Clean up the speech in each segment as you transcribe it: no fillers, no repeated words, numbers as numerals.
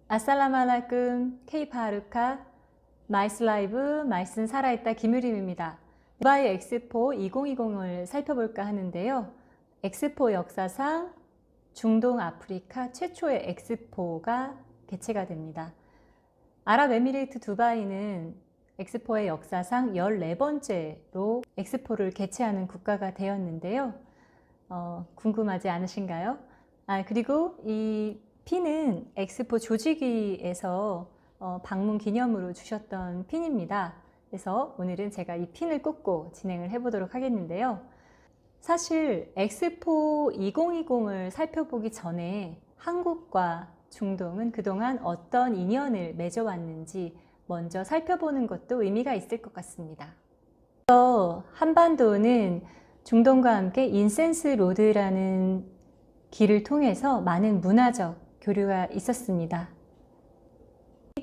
아살라말라끔 케이파하루카 마이슬라이브 마이슨 살아있다 김유림입니다. 두바이 엑스포 2020을 살펴볼까 하는데요. 엑스포 역사상 중동 아프리카 최초의 엑스포가 개최가 됩니다. 아랍에미레이트 두바이는 엑스포의 역사상 14번째로 엑스포를 개최하는 국가가 되었는데요. 궁금하지 않으신가요? 그리고 이 핀은 엑스포 조직위에서 방문 기념으로 주셨던 핀입니다. 그래서 오늘은 제가 이 핀을 꽂고 진행을 해보도록 하겠는데요. 사실 엑스포 2020을 살펴보기 전에 한국과 중동은 그동안 어떤 인연을 맺어왔는지 먼저 살펴보는 것도 의미가 있을 것 같습니다. 한반도는 중동과 함께 인센스 로드라는 길을 통해서 많은 문화적 교류가 있었습니다.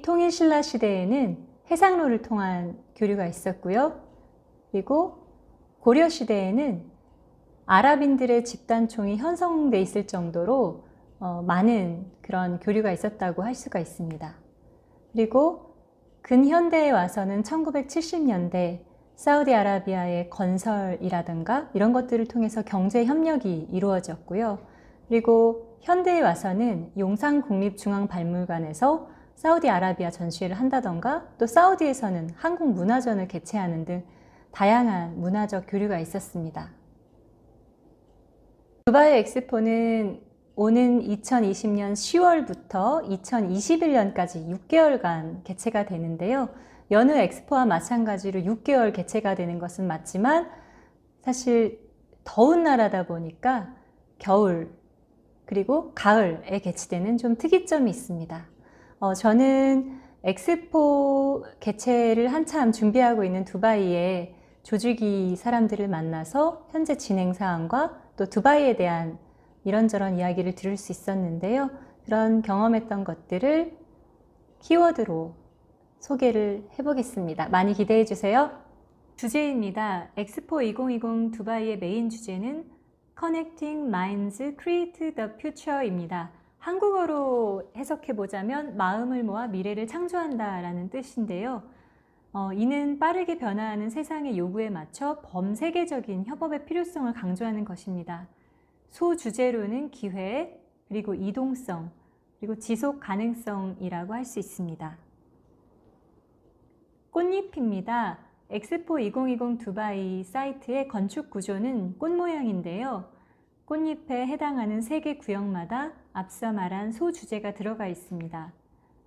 통일신라 시대에는 해상로를 통한 교류가 있었고요. 그리고 고려 시대에는 아랍인들의 집단총이 형성돼 있을 정도로 많은 그런 교류가 있었다고 할 수가 있습니다. 그리고 근현대에 와서는 1970년대 사우디아라비아의 건설이라든가 이런 것들을 통해서 경제 협력이 이루어졌고요. 그리고 현대에 와서는 용산국립중앙박물관에서 사우디아라비아 전시회를 한다던가 또 사우디에서는 한국문화전을 개최하는 등 다양한 문화적 교류가 있었습니다. 두바이 엑스포는 오는 2020년 10월부터 2021년까지 6개월간 개최가 되는데요. 여느 엑스포와 마찬가지로 6개월 개최가 되는 것은 맞지만 사실 더운 나라다 보니까 겨울 그리고 가을에 개최되는 좀 특이점이 있습니다. 저는 엑스포 개최를 한참 준비하고 있는 두바이의 조직위 사람들을 만나서 현재 진행 사항과 또 두바이에 대한 이런저런 이야기를 들을 수 있었는데요. 그런 경험했던 것들을 키워드로 소개를 해보겠습니다. 많이 기대해 주세요. 주제입니다. 엑스포 2020 두바이의 메인 주제는 Connecting Minds Create the Future입니다. 한국어로 해석해 보자면 마음을 모아 미래를 창조한다 라는 뜻인데요. 이는 빠르게 변화하는 세상의 요구에 맞춰 범세계적인 협업의 필요성을 강조하는 것입니다. 소주제로는 기회, 그리고 이동성, 그리고 지속 가능성이라고 할 수 있습니다. 꽃잎입니다. 엑스포 2020 두바이 사이트의 건축 구조는 꽃 모양인데요. 꽃잎에 해당하는 3개 구역마다 앞서 말한 소주제가 들어가 있습니다.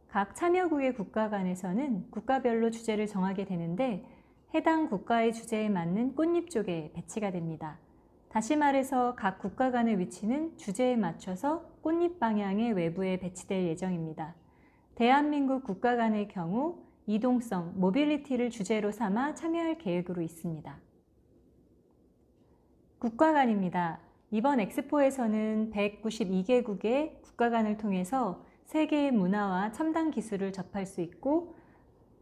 각 참여국의 국가 간에서는 국가별로 주제를 정하게 되는데 해당 국가의 주제에 맞는 꽃잎 쪽에 배치가 됩니다. 다시 말해서 각 국가 간의 위치는 주제에 맞춰서 꽃잎 방향의 외부에 배치될 예정입니다. 대한민국 국가 간의 경우 이동성, 모빌리티를 주제로 삼아 참여할 계획으로 있습니다. 국가 간입니다. 이번 엑스포에서는 192개국의 국가 간을 통해서 세계의 문화와 첨단 기술을 접할 수 있고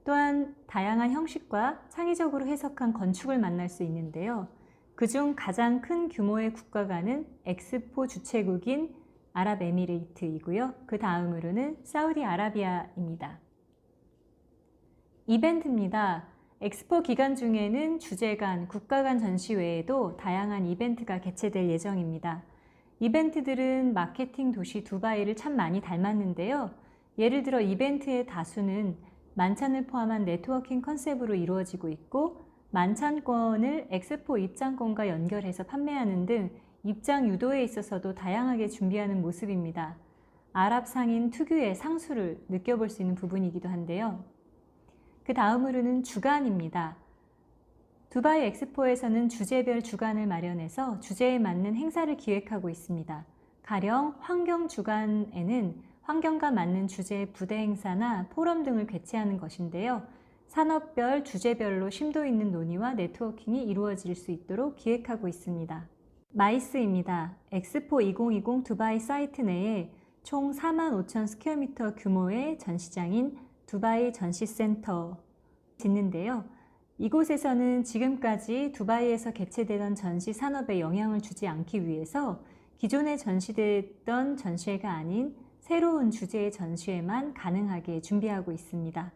또한 다양한 형식과 창의적으로 해석한 건축을 만날 수 있는데요. 그중 가장 큰 규모의 국가관은 엑스포 주최국인 아랍에미레이트이고요. 그 다음으로는 사우디아라비아입니다. 이벤트입니다. 엑스포 기간 중에는 주제간, 국가간 전시 외에도 다양한 이벤트가 개최될 예정입니다. 이벤트들은 마케팅 도시 두바이를 참 많이 닮았는데요. 예를 들어 이벤트의 다수는 만찬을 포함한 네트워킹 컨셉으로 이루어지고 있고 만찬권을 엑스포 입장권과 연결해서 판매하는 등 입장 유도에 있어서도 다양하게 준비하는 모습입니다. 아랍 상인 특유의 상수를 느껴볼 수 있는 부분이기도 한데요. 그 다음으로는 주간입니다. 두바이 엑스포에서는 주제별 주간을 마련해서 주제에 맞는 행사를 기획하고 있습니다. 가령 환경 주간에는 환경과 맞는 주제의 부대 행사나 포럼 등을 개최하는 것인데요. 산업별, 주제별로 심도 있는 논의와 네트워킹이 이루어질 수 있도록 기획하고 있습니다. 마이스입니다. 엑스포 2020 두바이 사이트 내에 총 45,000 스퀘어미터 규모의 전시장인 두바이 전시센터 짓는데요. 이곳에서는 지금까지 두바이에서 개최되던 전시 산업에 영향을 주지 않기 위해서 기존에 전시됐던 전시회가 아닌 새로운 주제의 전시회만 가능하게 준비하고 있습니다.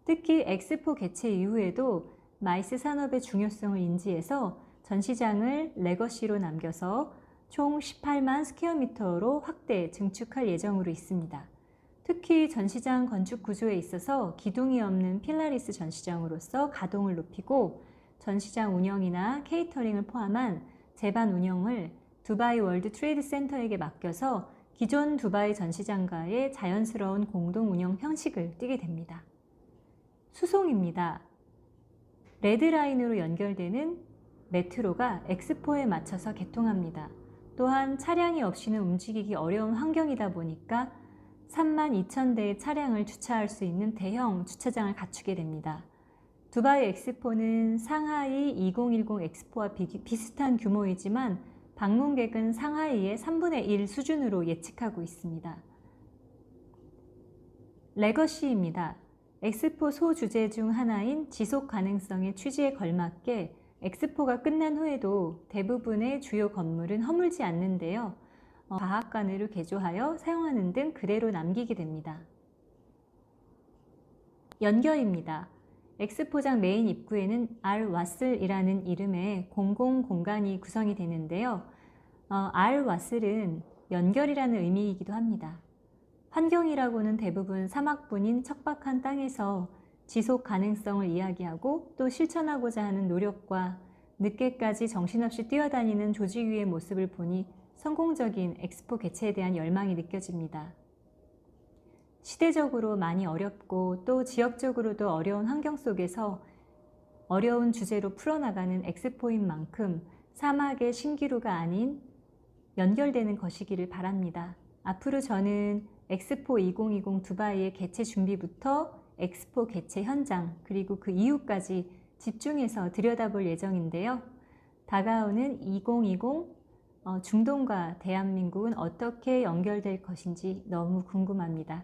특히 엑스포 개최 이후에도 마이스 산업의 중요성을 인지해서 전시장을 레거시로 남겨서 총 18만 스퀘어미터로 확대 증축할 예정으로 있습니다. 특히 전시장 건축 구조에 있어서 기둥이 없는 필라리스 전시장으로서 가동을 높이고 전시장 운영이나 케이터링을 포함한 제반 운영을 두바이 월드 트레이드 센터에게 맡겨서 기존 두바이 전시장과의 자연스러운 공동 운영 형식을 띠게 됩니다. 수송입니다. 레드라인으로 연결되는 메트로가 엑스포에 맞춰서 개통합니다. 또한 차량이 없이는 움직이기 어려운 환경이다 보니까 32,000대의 차량을 주차할 수 있는 대형 주차장을 갖추게 됩니다. 두바이 엑스포는 상하이 2010 엑스포와 비슷한 규모이지만 방문객은 상하이의 3분의 1 수준으로 예측하고 있습니다. 레거시입니다. 엑스포 소주제 중 하나인 지속 가능성의 취지에 걸맞게 엑스포가 끝난 후에도 대부분의 주요 건물은 허물지 않는데요. 과학관으로 개조하여 사용하는 등 그대로 남기게 됩니다. 연결입니다. 엑스포장 메인 입구에는 알와슬이라는 이름의 공공 공간이 구성이 되는데요. 알와슬은 연결이라는 의미이기도 합니다. 환경이라고는 대부분 사막뿐인 척박한 땅에서 지속 가능성을 이야기하고 또 실천하고자 하는 노력과 늦게까지 정신없이 뛰어다니는 조직 위의 모습을 보니 성공적인 엑스포 개최에 대한 열망이 느껴집니다. 시대적으로 많이 어렵고 또 지역적으로도 어려운 환경 속에서 어려운 주제로 풀어나가는 엑스포인 만큼 사막의 신기루가 아닌 연결되는 것이기를 바랍니다. 앞으로 저는 엑스포 2020 두바이의 개최 준비부터 엑스포 개최 현장 그리고 그 이후까지 집중해서 들여다볼 예정인데요. 다가오는 2020 중동과 대한민국은 어떻게 연결될 것인지 너무 궁금합니다.